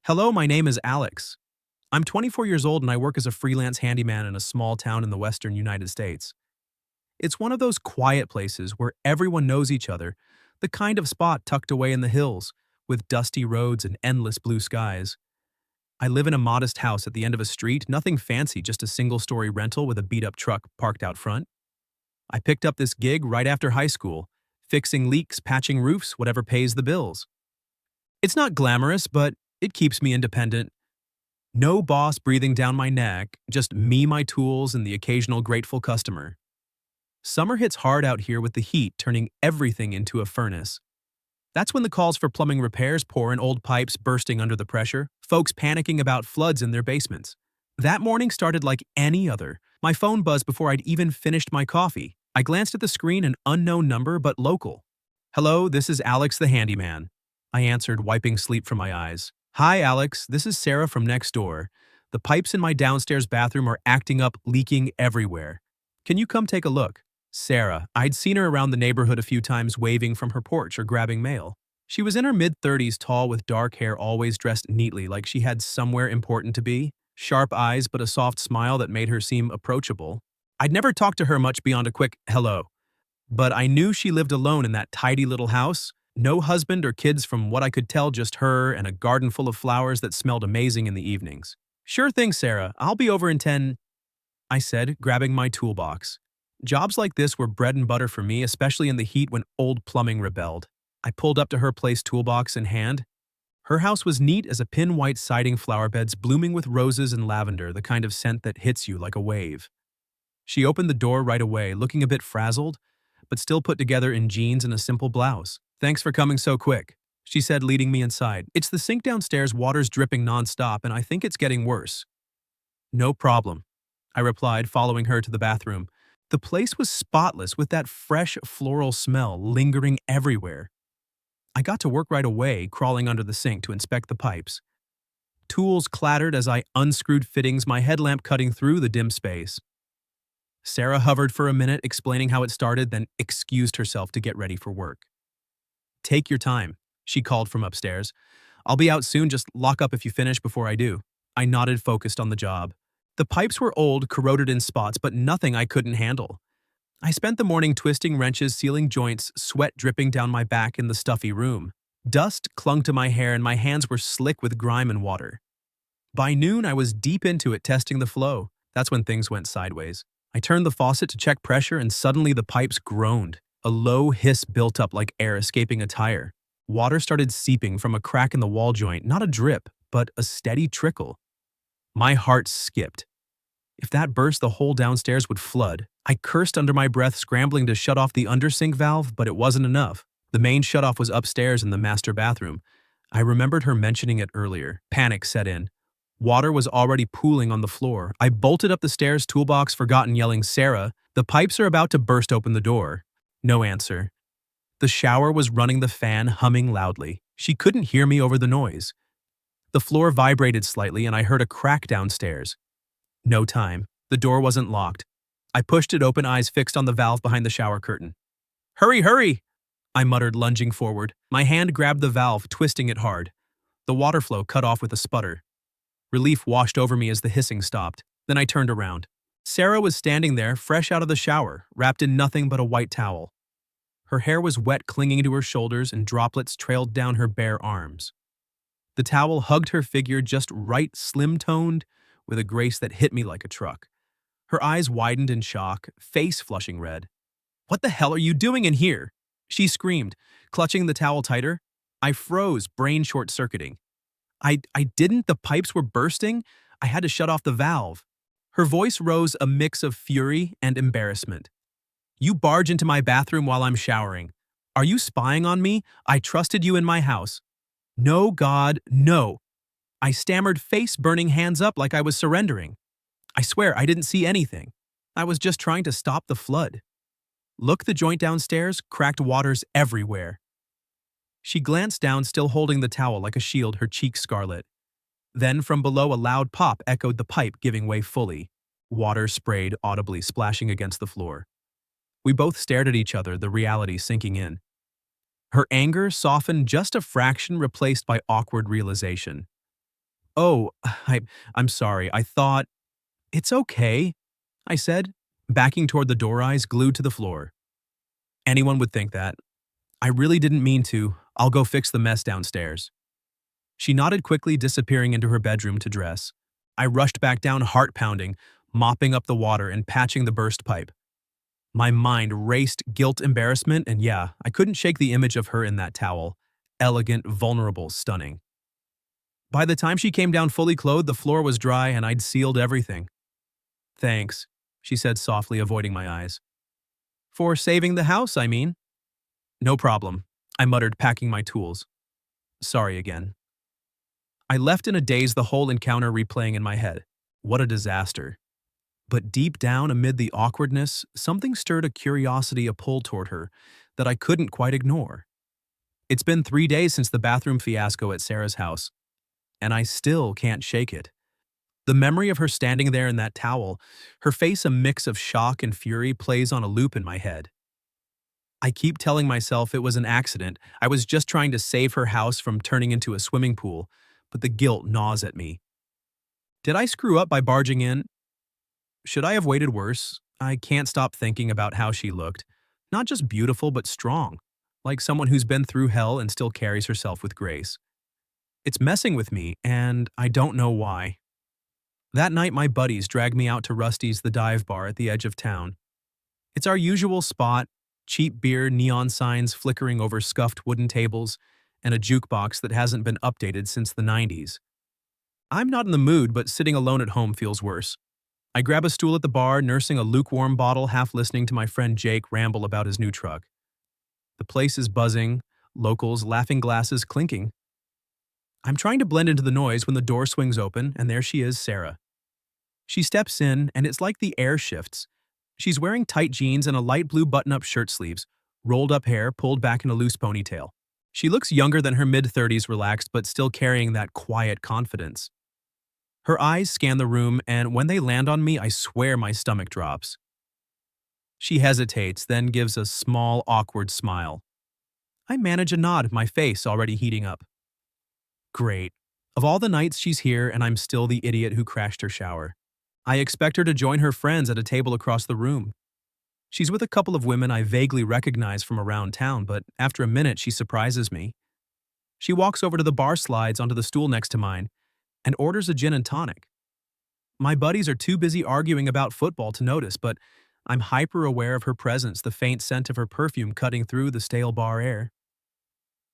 Hello, my name is Alex. I'm 24 years old and I work as a freelance handyman in a small town in the western United States. It's one of those quiet places where everyone knows each other, the kind of spot tucked away in the hills, with dusty roads and endless blue skies. I live in a modest house at the end of a street, nothing fancy, just a single-story rental with a beat-up truck parked out front. I picked up this gig right after high school, fixing leaks, patching roofs, whatever pays the bills. It's not glamorous, but it keeps me independent. No boss breathing down my neck, just me, my tools, and the occasional grateful customer. Summer hits hard out here with the heat turning everything into a furnace. That's when the calls for plumbing repairs pour in, old pipes bursting under the pressure, folks panicking about floods in their basements. That morning started like any other. My phone buzzed before I'd even finished my coffee. I glanced at the screen, an unknown number but local. "Hello, this is Alex the handyman," I answered, wiping sleep from my eyes. "Hi, Alex, this is Sarah from next door. The pipes in my downstairs bathroom are acting up, leaking everywhere. Can you come take a look?" Sarah. I'd seen her around the neighborhood a few times, waving from her porch or grabbing mail. She was in her mid-30s, tall with dark hair, always dressed neatly like she had somewhere important to be. Sharp eyes but a soft smile that made her seem approachable. I'd never talked to her much beyond a quick hello, but I knew she lived alone in that tidy little house. No husband or kids from what I could tell, just her and a garden full of flowers that smelled amazing in the evenings. "Sure thing, Sarah. I'll be over in 10, I said, grabbing my toolbox. Jobs like this were bread and butter for me, especially in the heat when old plumbing rebelled. I pulled up to her place, toolbox in hand. Her house was neat as a pin-white siding, flower beds blooming with roses and lavender, the kind of scent that hits you like a wave. She opened the door right away, looking a bit frazzled, but still put together in jeans and a simple blouse. "Thanks for coming so quick," she said, leading me inside. "It's the sink downstairs, water's dripping nonstop, and I think it's getting worse." "No problem," I replied, following her to the bathroom. The place was spotless, with that fresh floral smell lingering everywhere. I got to work right away, crawling under the sink to inspect the pipes. Tools clattered as I unscrewed fittings, my headlamp cutting through the dim space. Sarah hovered for a minute, explaining how it started, then excused herself to get ready for work. "Take your time," she called from upstairs. "I'll be out soon, just lock up if you finish before I do." I nodded, focused on the job. The pipes were old, corroded in spots, but nothing I couldn't handle. I spent the morning twisting wrenches, sealing joints, sweat dripping down my back in the stuffy room. Dust clung to my hair and my hands were slick with grime and water. By noon, I was deep into it, testing the flow. That's when things went sideways. I turned the faucet to check pressure and suddenly the pipes groaned. A low hiss built up like air escaping a tire. Water started seeping from a crack in the wall joint, not a drip, but a steady trickle. My heart skipped. If that burst, the whole downstairs would flood. I cursed under my breath, scrambling to shut off the undersink valve, but it wasn't enough. The main shutoff was upstairs in the master bathroom. I remembered her mentioning it earlier. Panic set in. Water was already pooling on the floor. I bolted up the stairs, toolbox forgotten, yelling, "Sarah, the pipes are about to burst open the door." No answer. The shower was running, the fan humming loudly. She couldn't hear me over the noise. The floor vibrated slightly and I heard a crack downstairs. No time. The door wasn't locked. I pushed it open, eyes fixed on the valve behind the shower curtain. "Hurry, hurry!" I muttered, lunging forward. My hand grabbed the valve, twisting it hard. The water flow cut off with a sputter. Relief washed over me as the hissing stopped. Then I turned around. Sarah was standing there, fresh out of the shower, wrapped in nothing but a white towel. Her hair was wet, clinging to her shoulders, and droplets trailed down her bare arms. The towel hugged her figure just right, slim-toned, with a grace that hit me like a truck. Her eyes widened in shock, face flushing red. "What the hell are you doing in here?" she screamed, clutching the towel tighter. I froze, brain short-circuiting. I didn't. The pipes were bursting. I had to shut off the valve. Her voice rose, a mix of fury and embarrassment. "You barge into my bathroom while I'm showering. Are you spying on me? I trusted you in my house." "No, God, no." I stammered, face burning, hands up like I was surrendering. "I swear I didn't see anything. I was just trying to stop the flood." "Look, the joint downstairs, cracked waters everywhere." She glanced down, still holding the towel like a shield, her cheeks scarlet. Then from below a loud pop echoed, the pipe giving way fully. Water sprayed audibly, splashing against the floor. We both stared at each other, the reality sinking in. Her anger softened just a fraction, replaced by awkward realization. Oh, I'm sorry. I thought, it's okay, I said, backing toward the door, eyes glued to the floor. Anyone would think that. I really didn't mean to. I'll go fix the mess downstairs. She nodded quickly, disappearing into her bedroom to dress. I rushed back down, heart pounding, mopping up the water and patching the burst pipe. My mind raced guilt, embarrassment, and yeah, I couldn't shake the image of her in that towel. Elegant, vulnerable, stunning. By the time she came down fully clothed, the floor was dry and I'd sealed everything. Thanks, she said softly, avoiding my eyes. For saving the house, I mean. No problem, I muttered, packing my tools. Sorry again. I left in a daze, the whole encounter replaying in my head. What a disaster. But deep down, amid the awkwardness, something stirred a curiosity, a pull toward her, that I couldn't quite ignore. It's been 3 days since the bathroom fiasco at Sarah's house, and I still can't shake it. The memory of her standing there in that towel, her face a mix of shock and fury, plays on a loop in my head. I keep telling myself it was an accident. I was just trying to save her house from turning into a swimming pool, but the guilt gnaws at me. Did I screw up by barging in? Should I have waited worse? I can't stop thinking about how she looked. Not just beautiful, but strong. Like someone who's been through hell and still carries herself with grace. It's messing with me, and I don't know why. That night, my buddies dragged me out to Rusty's, the dive bar at the edge of town. It's our usual spot: cheap beer, neon signs flickering over scuffed wooden tables, and a jukebox that hasn't been updated since the 90s. I'm not in the mood, but sitting alone at home feels worse. I grab a stool at the bar, nursing a lukewarm bottle, half listening to my friend Jake ramble about his new truck. The place is buzzing, locals, laughing, glasses clinking. I'm trying to blend into the noise when the door swings open, and there she is, Sarah. She steps in, and it's like the air shifts. She's wearing tight jeans and a light blue button-up shirt sleeves, rolled up hair pulled back in a loose ponytail. She looks younger than her mid-30s, relaxed but still carrying that quiet confidence. Her eyes scan the room, and when they land on me, I swear my stomach drops. She hesitates, then gives a small, awkward smile. I manage a nod, my face already heating up. Great. Of all the nights she's here, and I'm still the idiot who crashed her shower. I expect her to join her friends at a table across the room. She's with a couple of women I vaguely recognize from around town, but after a minute she surprises me. She walks over to the bar, slides onto the stool next to mine, and orders a gin and tonic. My buddies are too busy arguing about football to notice, but I'm hyper aware of her presence, the faint scent of her perfume cutting through the stale bar air.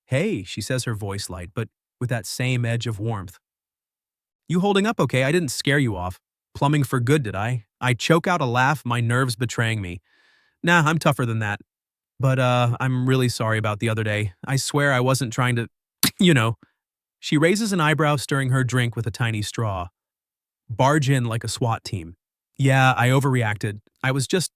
Hey, she says, her voice light, but with that same edge of warmth. You holding up okay? I didn't scare you off. Plumbing for good, did I? I choke out a laugh, my nerves betraying me. Nah, I'm tougher than that. But, I'm really sorry about the other day. I swear I wasn't trying to, you know. She raises an eyebrow, stirring her drink with a tiny straw. Barge in like a SWAT team. Yeah, I overreacted. I was just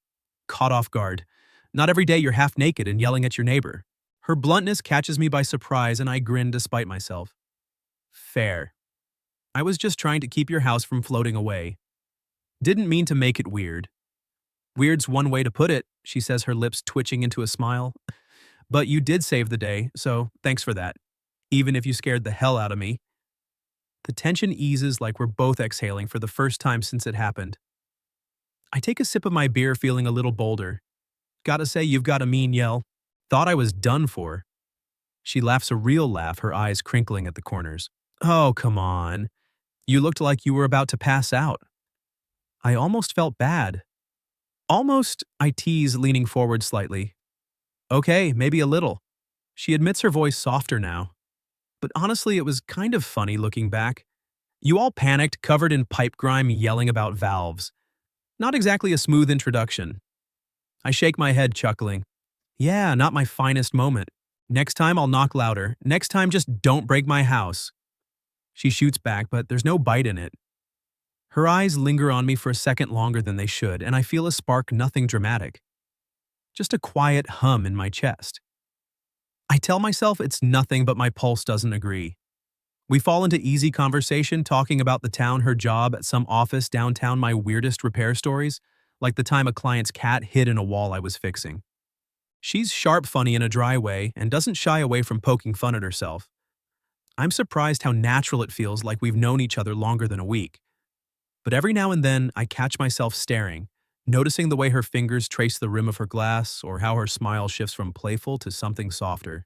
caught off guard. Not every day you're half naked and yelling at your neighbor. Her bluntness catches me by surprise, and I grin despite myself. Fair. I was just trying to keep your house from floating away. Didn't mean to make it weird. Weird's one way to put it, she says, her lips twitching into a smile. But you did save the day, so thanks for that. Even if you scared the hell out of me. The tension eases like we're both exhaling for the first time since it happened. I take a sip of my beer, feeling a little bolder. Gotta say, you've got a mean yell. Thought I was done for. She laughs a real laugh, her eyes crinkling at the corners. Oh, come on. You looked like you were about to pass out. I almost felt bad. Almost, I tease, leaning forward slightly. Okay, maybe a little. She admits, her voice softer now. But honestly, it was kind of funny looking back. You all panicked, covered in pipe grime, yelling about valves. Not exactly a smooth introduction. I shake my head, chuckling. Yeah, not my finest moment. Next time I'll knock louder. Next time just don't break my house. She shoots back, but there's no bite in it. Her eyes linger on me for a second longer than they should, and I feel a spark, nothing dramatic. Just a quiet hum in my chest. I tell myself it's nothing, but my pulse doesn't agree. We fall into easy conversation, talking about the town, her job at some office downtown, my weirdest repair stories, like the time a client's cat hid in a wall I was fixing. She's sharp, funny in a dry way, and doesn't shy away from poking fun at herself. I'm surprised how natural it feels, like we've known each other longer than a week. But every now and then, I catch myself staring, noticing the way her fingers trace the rim of her glass or how her smile shifts from playful to something softer.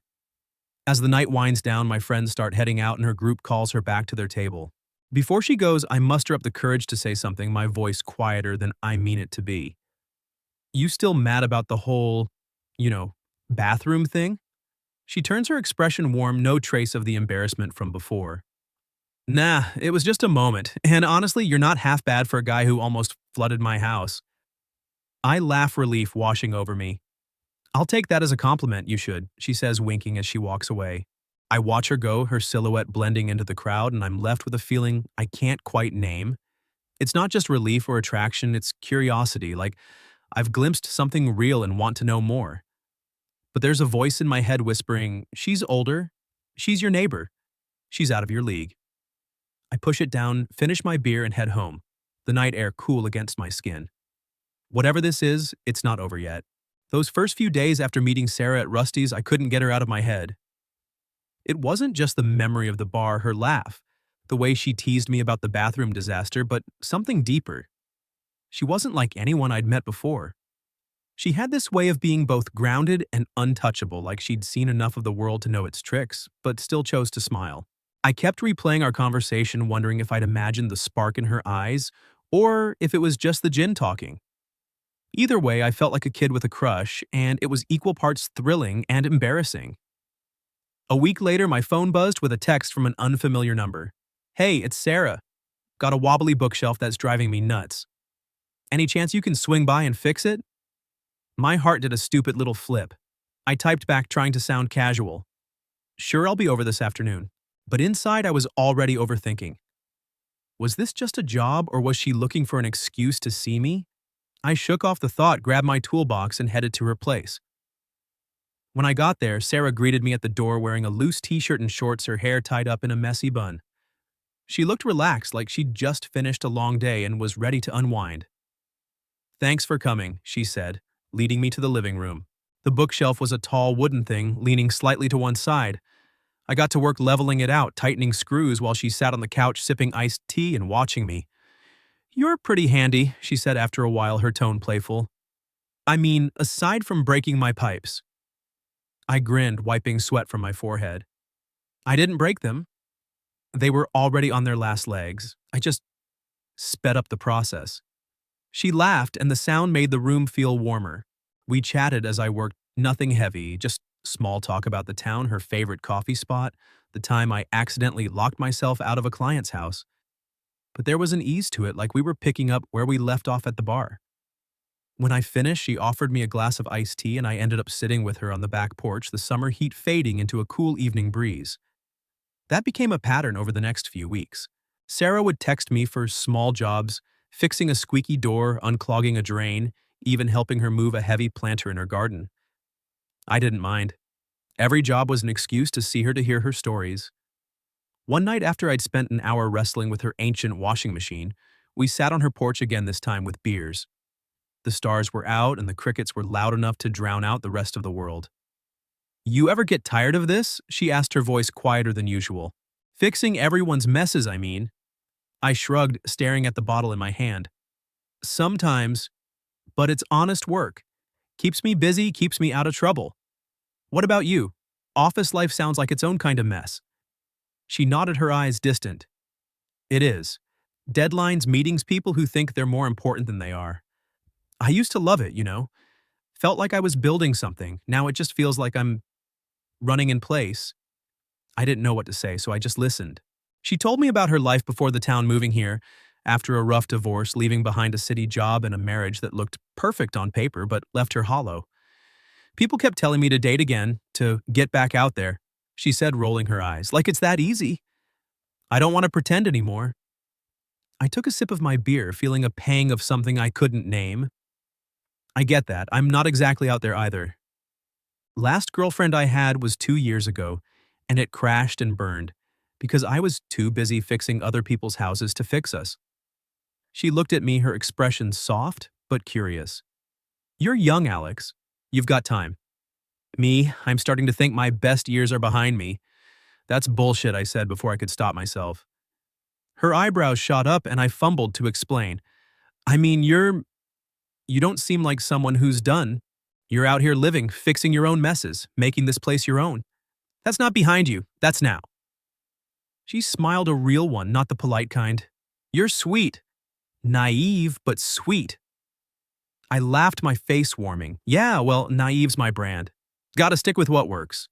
As the night winds down, my friends start heading out and her group calls her back to their table. Before she goes, I muster up the courage to say something, my voice quieter than I mean it to be. You still mad about the whole, you know, bathroom thing? She turns her expression warm, no trace of the embarrassment from before. Nah, it was just a moment, and honestly, you're not half bad for a guy who almost flooded my house. I laugh, relief washing over me. I'll take that as a compliment, you should, she says, winking as she walks away. I watch her go, her silhouette blending into the crowd, and I'm left with a feeling I can't quite name. It's not just relief or attraction, it's curiosity, like I've glimpsed something real and want to know more. But there's a voice in my head whispering, she's older, she's your neighbor, she's out of your league. I push it down, finish my beer, and head home, the night air cool against my skin. Whatever this is, it's not over yet. Those first few days after meeting Sarah at Rusty's, I couldn't get her out of my head. It wasn't just the memory of the bar, her laugh, the way she teased me about the bathroom disaster, but something deeper. She wasn't like anyone I'd met before. She had this way of being both grounded and untouchable, like she'd seen enough of the world to know its tricks, but still chose to smile. I kept replaying our conversation, wondering if I'd imagined the spark in her eyes, or if it was just the gin talking. Either way, I felt like a kid with a crush, and it was equal parts thrilling and embarrassing. A week later, my phone buzzed with a text from an unfamiliar number. Hey, it's Sarah. Got a wobbly bookshelf that's driving me nuts. Any chance you can swing by and fix it? My heart did a stupid little flip. I typed back, trying to sound casual. Sure, I'll be over this afternoon. But inside, I was already overthinking. Was this just a job, or was she looking for an excuse to see me? I shook off the thought, grabbed my toolbox, and headed to her place. When I got there, Sarah greeted me at the door wearing a loose t-shirt and shorts, her hair tied up in a messy bun. She looked relaxed, like she'd just finished a long day and was ready to unwind. Thanks for coming, she said, leading me to the living room. The bookshelf was a tall wooden thing, leaning slightly to one side. I got to work leveling it out, tightening screws while she sat on the couch sipping iced tea and watching me. You're pretty handy, she said after a while, her tone playful. I mean, aside from breaking my pipes. I grinned, wiping sweat from my forehead. I didn't break them. They were already on their last legs. I just sped up the process. She laughed, and the sound made the room feel warmer. We chatted as I worked, nothing heavy, just small talk about the town, her favorite coffee spot, the time I accidentally locked myself out of a client's house. But there was an ease to it, like we were picking up where we left off at the bar. When I finished, she offered me a glass of iced tea, and I ended up sitting with her on the back porch, the summer heat fading into a cool evening breeze. That became a pattern over the next few weeks. Sarah would text me for small jobs, fixing a squeaky door, unclogging a drain, even helping her move a heavy planter in her garden. I didn't mind. Every job was an excuse to see her, to hear her stories. One night after I'd spent an hour wrestling with her ancient washing machine, we sat on her porch again, this time with beers. The stars were out and the crickets were loud enough to drown out the rest of the world. You ever get tired of this? She asked, her voice quieter than usual. Fixing everyone's messes, I mean. I shrugged, staring at the bottle in my hand. Sometimes, but it's honest work. Keeps me busy, keeps me out of trouble. What about you? Office life sounds like its own kind of mess. She nodded, her eyes distant. It is. Deadlines, meetings, people who think they're more important than they are. I used to love it, you know. Felt like I was building something. Now it just feels like I'm running in place. I didn't know what to say, so I just listened. She told me about her life before the town, moving here, after a rough divorce, leaving behind a city job and a marriage that looked perfect on paper but left her hollow. People kept telling me to date again, to get back out there, she said, rolling her eyes. Like it's that easy. I don't want to pretend anymore. I took a sip of my beer, feeling a pang of something I couldn't name. I get that. I'm not exactly out there either. Last girlfriend I had was 2 years ago, and it crashed and burned because I was too busy fixing other people's houses to fix us. She looked at me, her expression soft but curious. You're young, Alex. You've got time. Me, I'm starting to think my best years are behind me. That's bullshit, I said before I could stop myself. Her eyebrows shot up and I fumbled to explain. I mean, you don't seem like someone who's done. You're out here living, fixing your own messes, making this place your own. That's not behind you, that's now. She smiled, a real one, not the polite kind. You're sweet. Naive, but sweet. I laughed, my face warming. Yeah, well, naive's my brand. Gotta stick with what works.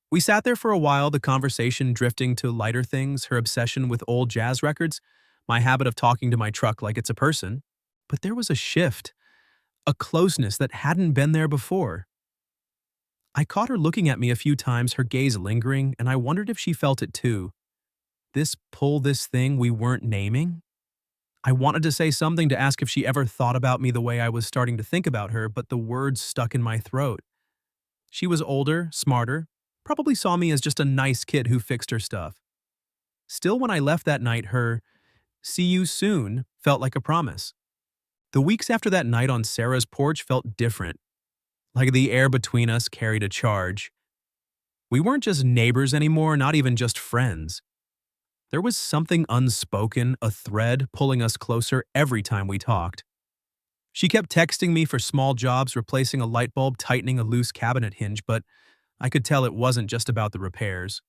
We sat there for a while, the conversation drifting to lighter things, her obsession with old jazz records, my habit of talking to my truck like it's a person. But there was a shift, a closeness that hadn't been there before. I caught her looking at me a few times, her gaze lingering, and I wondered if she felt it too. This pull, this thing we weren't naming? I wanted to say something, to ask if she ever thought about me the way I was starting to think about her, but the words stuck in my throat. She was older, smarter, probably saw me as just a nice kid who fixed her stuff. Still, when I left that night, her "see you soon" felt like a promise. The weeks after that night on Sarah's porch felt different, like the air between us carried a charge. We weren't just neighbors anymore, not even just friends. There was something unspoken, a thread pulling us closer every time we talked. She kept texting me for small jobs, replacing a light bulb, tightening a loose cabinet hinge, but I could tell it wasn't just about the repairs.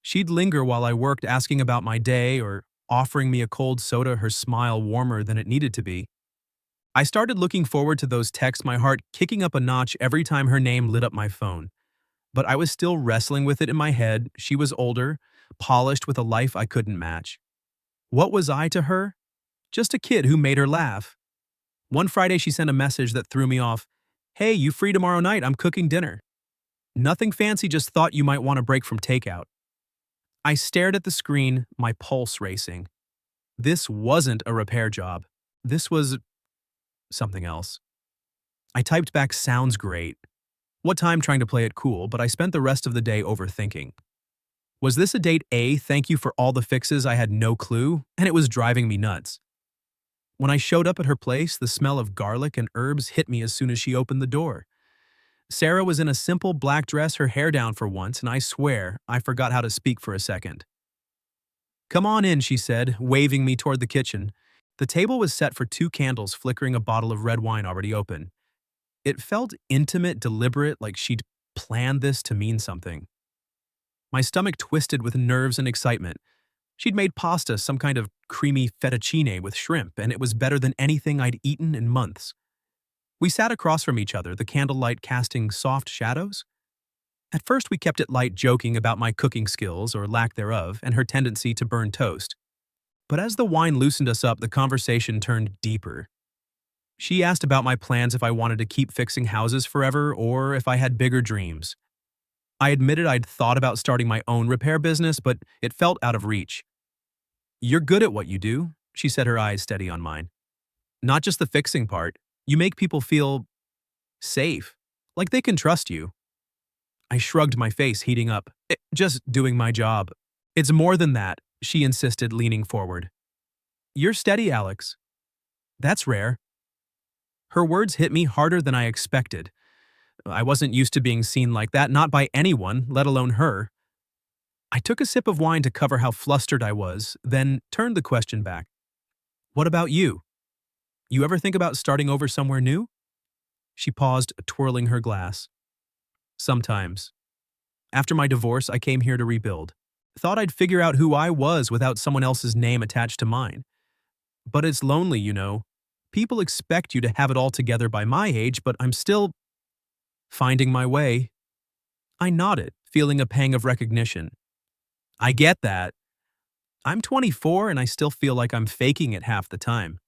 She'd linger while I worked, asking about my day or offering me a cold soda, her smile warmer than it needed to be. I started looking forward to those texts, my heart kicking up a notch every time her name lit up my phone. But I was still wrestling with it in my head. She was older, polished, with a life I couldn't match. What was I to her? Just a kid who made her laugh. One Friday she sent a message that threw me off. Hey, you free tomorrow night? I'm cooking dinner. Nothing fancy, just thought you might want a break from takeout. I stared at the screen, my pulse racing. This wasn't a repair job. This was something else. I typed back, sounds great. What time, trying to play it cool, but I spent the rest of the day overthinking. Was this a date A, thank you for all the fixes? I had no clue, and it was driving me nuts. When I showed up at her place, the smell of garlic and herbs hit me as soon as she opened the door. Sarah was in a simple black dress, her hair down for once, and I swear I forgot how to speak for a second. Come on in, she said, waving me toward the kitchen. The table was set for 2 candles, flickering a bottle of red wine already open. It felt intimate, deliberate, like she'd planned this to mean something. My stomach twisted with nerves and excitement. She'd made pasta, some kind of creamy fettuccine with shrimp, and it was better than anything I'd eaten in months. We sat across from each other, the candlelight casting soft shadows. At first we kept it light, joking about my cooking skills, or lack thereof, and her tendency to burn toast. But as the wine loosened us up, the conversation turned deeper. She asked about my plans, if I wanted to keep fixing houses forever, or if I had bigger dreams. I admitted I'd thought about starting my own repair business, but it felt out of reach. You're good at what you do, she said, her eyes steady on mine. Not just the fixing part. You make people feel safe, like they can trust you. I shrugged, my face heating up. Just doing my job. It's more than that, she insisted, leaning forward. You're steady, Alex. That's rare. Her words hit me harder than I expected. I wasn't used to being seen like that, not by anyone, let alone her. I took a sip of wine to cover how flustered I was, then turned the question back. What about you? You ever think about starting over somewhere new? She paused, twirling her glass. Sometimes. After my divorce, I came here to rebuild. Thought I'd figure out who I was without someone else's name attached to mine. But it's lonely, you know. People expect you to have it all together by my age, but I'm still finding my way. I nodded, feeling a pang of recognition. I get that. I'm 24 and I still feel like I'm faking it half the time.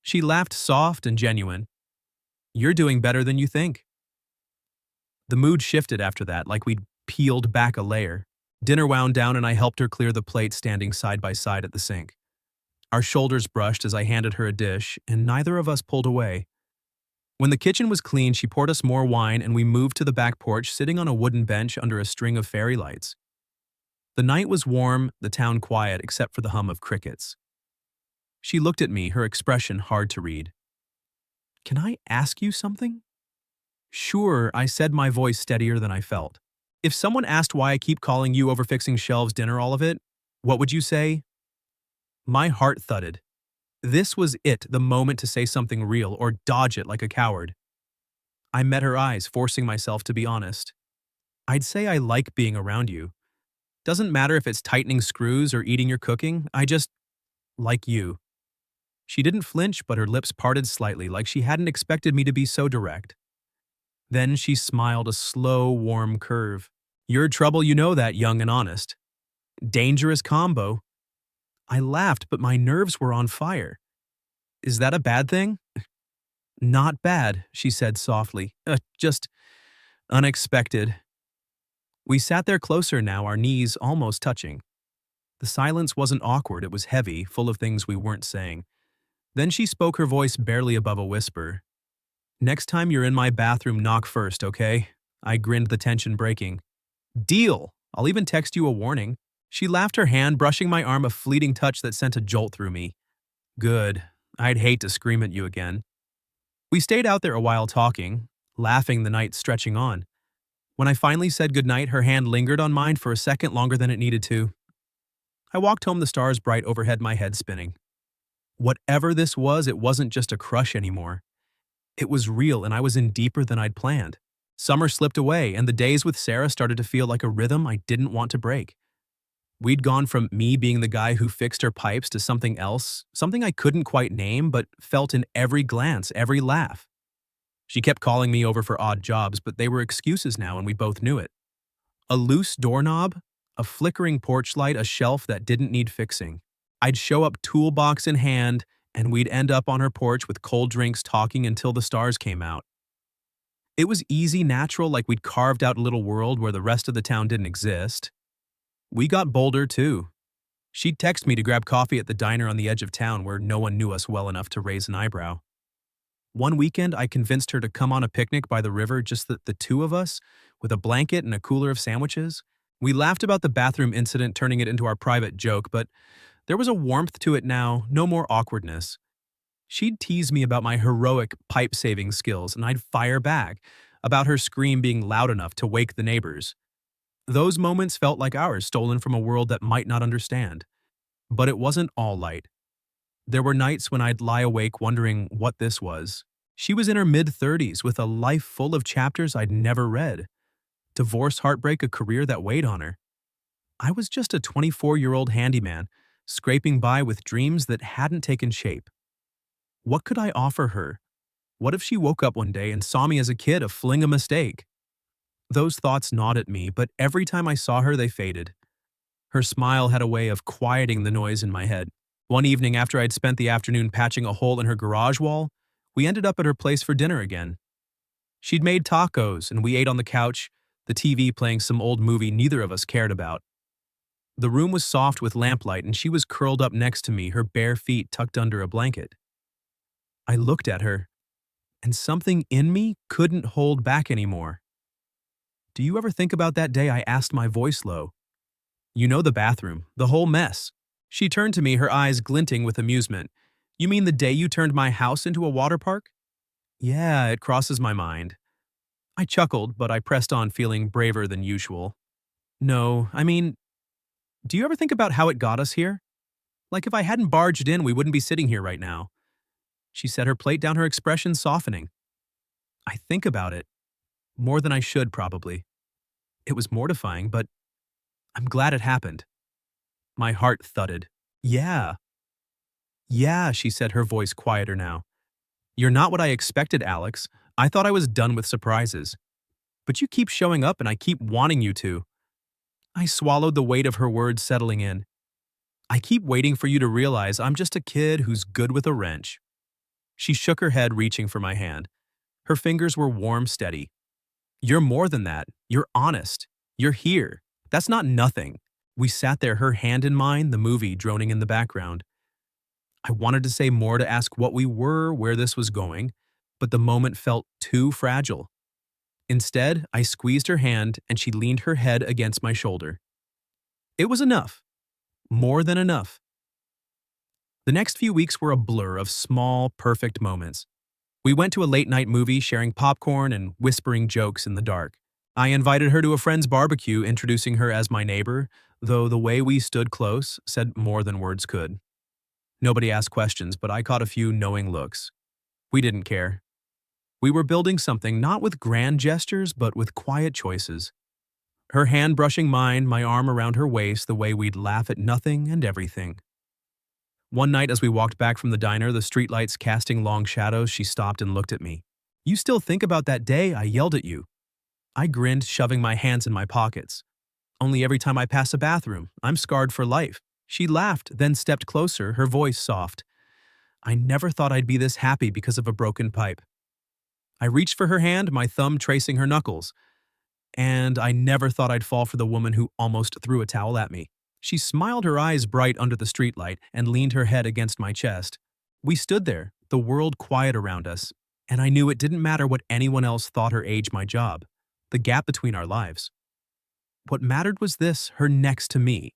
She laughed, soft and genuine. You're doing better than you think. The mood shifted after that, like we'd peeled back a layer. Dinner wound down and I helped her clear the plate, standing side by side at the sink. Our shoulders brushed as I handed her a dish, and neither of us pulled away. When the kitchen was clean, she poured us more wine and we moved to the back porch, sitting on a wooden bench under a string of fairy lights. The night was warm, the town quiet except for the hum of crickets. She looked at me, her expression hard to read. Can I ask you something? Sure, I said, my voice steadier than I felt. If someone asked why I keep calling you over fixing shelves dinner all of it, what would you say? My heart thudded. This was it, the moment to say something real or dodge it like a coward. I met her eyes, forcing myself to be honest. I'd say I like being around you. Doesn't matter if it's tightening screws or eating your cooking, I just like you. She didn't flinch, but her lips parted slightly, like she hadn't expected me to be so direct. Then she smiled a slow, warm curve. You're trouble, you know that, young and honest. Dangerous combo. I laughed, but my nerves were on fire. Is that a bad thing? Not bad, she said softly. Just unexpected. We sat there closer now, our knees almost touching. The silence wasn't awkward, it was heavy, full of things we weren't saying. Then she spoke, her voice barely above a whisper. Next time you're in my bathroom, knock first, okay? I grinned, the tension breaking. Deal! I'll even text you a warning. She laughed, her hand brushing my arm, a fleeting touch that sent a jolt through me. Good. I'd hate to scream at you again. We stayed out there a while talking, laughing, the night stretching on. When I finally said goodnight, her hand lingered on mine for a second longer than it needed to. I walked home, the stars bright overhead, my head spinning. Whatever this was, it wasn't just a crush anymore. It was real, and I was in deeper than I'd planned. Summer slipped away, and the days with Sarah started to feel like a rhythm I didn't want to break. We'd gone from me being the guy who fixed her pipes to something else, something I couldn't quite name but felt in every glance, every laugh. She kept calling me over for odd jobs, but they were excuses now, and we both knew it. A loose doorknob, a flickering porch light, a shelf that didn't need fixing. I'd show up toolbox in hand, and we'd end up on her porch with cold drinks, talking until the stars came out. It was easy, natural, like we'd carved out a little world where the rest of the town didn't exist. We got bolder, too. She'd text me to grab coffee at the diner on the edge of town where no one knew us well enough to raise an eyebrow. One weekend, I convinced her to come on a picnic by the river, just the two of us, with a blanket and a cooler of sandwiches. We laughed about the bathroom incident, turning it into our private joke, but there was a warmth to it now, no more awkwardness. She'd tease me about my heroic pipe-saving skills, and I'd fire back about her scream being loud enough to wake the neighbors. Those moments felt like ours, stolen from a world that might not understand. But it wasn't all light. There were nights when I'd lie awake wondering what this was. She was in her mid-30s with a life full of chapters I'd never read. Divorce, heartbreak, a career that weighed on her. I was just a 24-year-old handyman, scraping by with dreams that hadn't taken shape. What could I offer her? What if she woke up one day and saw me as a kid, a fling, a mistake? Those thoughts gnawed at me, but every time I saw her, they faded. Her smile had a way of quieting the noise in my head. One evening, after I'd spent the afternoon patching a hole in her garage wall, we ended up at her place for dinner again. She'd made tacos, and we ate on the couch, the TV playing some old movie neither of us cared about. The room was soft with lamplight, and she was curled up next to me, her bare feet tucked under a blanket. I looked at her, and something in me couldn't hold back anymore. Do you ever think about that day? I asked, my voice low. You know, the bathroom, the whole mess. She turned to me, her eyes glinting with amusement. You mean the day you turned my house into a water park? Yeah, it crosses my mind. I chuckled, but I pressed on, feeling braver than usual. No, I mean, do you ever think about how it got us here? Like if I hadn't barged in, we wouldn't be sitting here right now. She set her plate down, her expression softening. I think about it. More than I should, probably. It was mortifying, but I'm glad it happened. My heart thudded. Yeah. Yeah, she said, her voice quieter now. You're not what I expected, Alex. I thought I was done with surprises. But you keep showing up and I keep wanting you to. I swallowed, the weight of her words settling in. I keep waiting for you to realize I'm just a kid who's good with a wrench. She shook her head, reaching for my hand. Her fingers were warm, steady. You're more than that. You're honest. You're here. That's not nothing. We sat there, her hand in mine, the movie droning in the background. I wanted to say more, to ask what we were, where this was going, but the moment felt too fragile. Instead, I squeezed her hand and she leaned her head against my shoulder. It was enough. More than enough. The next few weeks were a blur of small, perfect moments. We went to a late-night movie, sharing popcorn and whispering jokes in the dark. I invited her to a friend's barbecue, introducing her as my neighbor, though the way we stood close said more than words could. Nobody asked questions, but I caught a few knowing looks. We didn't care. We were building something not with grand gestures, but with quiet choices. Her hand brushing mine, my arm around her waist, the way we'd laugh at nothing and everything. One night as we walked back from the diner, the streetlights casting long shadows, she stopped and looked at me. "You still think about that day I yelled at you?" I grinned, shoving my hands in my pockets. "Only every time I pass a bathroom, I'm scarred for life." She laughed, then stepped closer, her voice soft. "I never thought I'd be this happy because of a broken pipe." I reached for her hand, my thumb tracing her knuckles. "And I never thought I'd fall for the woman who almost threw a towel at me." She smiled, her eyes bright under the streetlight, and leaned her head against my chest. We stood there, the world quiet around us, and I knew it didn't matter what anyone else thought or age my job, the gap between our lives. What mattered was this, her next to me,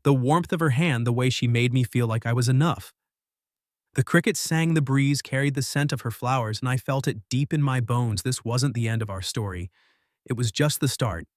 the warmth of her hand, the way she made me feel like I was enough. The crickets sang, the breeze carried the scent of her flowers, and I felt it deep in my bones. This wasn't the end of our story. It was just the start.